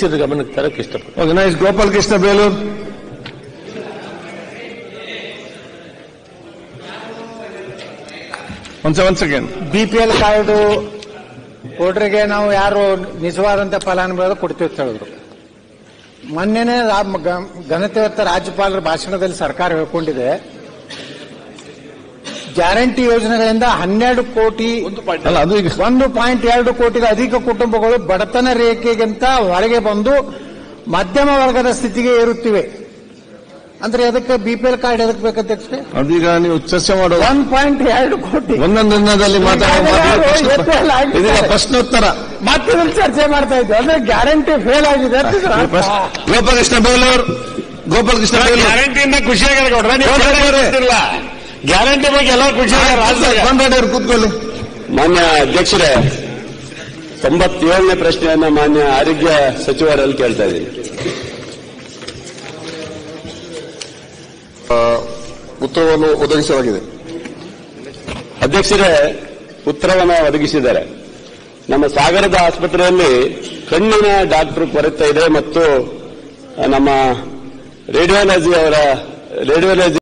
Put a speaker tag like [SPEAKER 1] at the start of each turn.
[SPEAKER 1] ಗಮನಕ್ಕೆ ತರಕ್ಕೆ ಇಷ್ಟಪಡ್ತೀನಿ.
[SPEAKER 2] Okay, nice. Gopal Krishna Belur. One second.
[SPEAKER 3] BPL card ಕೊಡ್ರಿಗೆ ನಾವು ಯಾರು ನಿಜವಾದಂತ ಫಲಾನುಭವಿ ಕೊಡ್ತೀವಿ ಅಂತ ಹೇಳಿದ್ರು. ಮೊನ್ನೆನೇ ಘನತೆವತ್ತ ರಾಜ್ಯಪಾಲರ ಭಾಷಣದಲ್ಲಿ ಸರ್ಕಾರ ಹೇಳ್ಕೊಂಡಿದೆ, ಗ್ಯಾರಂಟಿ ಯೋಜನೆಗಳಿಂದ 12 ಕೋಟಿ
[SPEAKER 2] ಅಲ್ಲ, ಅದು ಈಗ
[SPEAKER 3] 1.2 ಕೋಟಿಗೂ ಅಧಿಕ ಕುಟುಂಬಗಳು ಬಡತನ ರೇಖೆಗಿಂತ ಹೊರಗೆ ಬಂದು ಮಧ್ಯಮ ವರ್ಗದ ಸ್ಥಿತಿಗೆ ಏರುತ್ತಿವೆ. ಅಂದ್ರೆ ಅದಕ್ಕೆ BPL ಕಾರ್ಡ್ ಎದಕ್ಕೆ ಬೇಕಂತ
[SPEAKER 2] ಅದೀಗ ನೀವು ಚರ್ಚೆ ಮಾಡೋ
[SPEAKER 3] 1.2 ಕೋಟಿ
[SPEAKER 2] ಒಂದೊಂದು ದಿನದಲ್ಲಿ ಇದೀಗ ಪ್ರಶ್ನೋತ್ತರ
[SPEAKER 3] ಮತ್ತೆ ಚರ್ಚೆ ಮಾಡ್ತಾ ಇದ್ವಿ. ಅಂದ್ರೆ ಗ್ಯಾರಂಟಿ ಫೇಲ್ ಆಗಿದೆ.
[SPEAKER 2] ಗೋಪಾಲ್ ಕೃಷ್ಣ ಬೇಲೂರು. ಗೋಪಾಲ್ ಕೃಷ್ಣ ಬೇಲೂರು
[SPEAKER 1] ಗ್ಯಾರಂಟಿಯಿಂದ ಖುಷಿಯಾಗಿಲ್ಲ. ಗ್ಯಾರಂಟಿ ಬಗ್ಗೆ ಎಲ್ಲ ಖುಷಿಯಾಗಿ
[SPEAKER 2] ಕೂತ್ಕೊಳ್ಳಿ.
[SPEAKER 4] ಮಾನ್ಯ ಅಧ್ಯಕ್ಷರೇ, 97ನೇ ಪ್ರಶ್ನೆಯನ್ನ ಮಾನ್ಯ ಆರೋಗ್ಯ ಸಚಿವರಲ್ಲಿ ಕೇಳ್ತಾ ಇದ್ದೀನಿ.
[SPEAKER 2] ಉತ್ತರವನ್ನು ಒದಗಿಸಲಾಗಿದೆ.
[SPEAKER 4] ಅಧ್ಯಕ್ಷರೇ, ಉತ್ತರವನ್ನು ಒದಗಿಸಿದ್ದಾರೆ. ನಮ್ಮ ಸಾಗರದ ಆಸ್ಪತ್ರೆಯಲ್ಲಿ ಕಣ್ಣಿನ ಡಾಕ್ಟರ್ ಕೊರತೆ ಇದೆ ಮತ್ತು ನಮ್ಮ ರೇಡಿಯೋಲಜಿ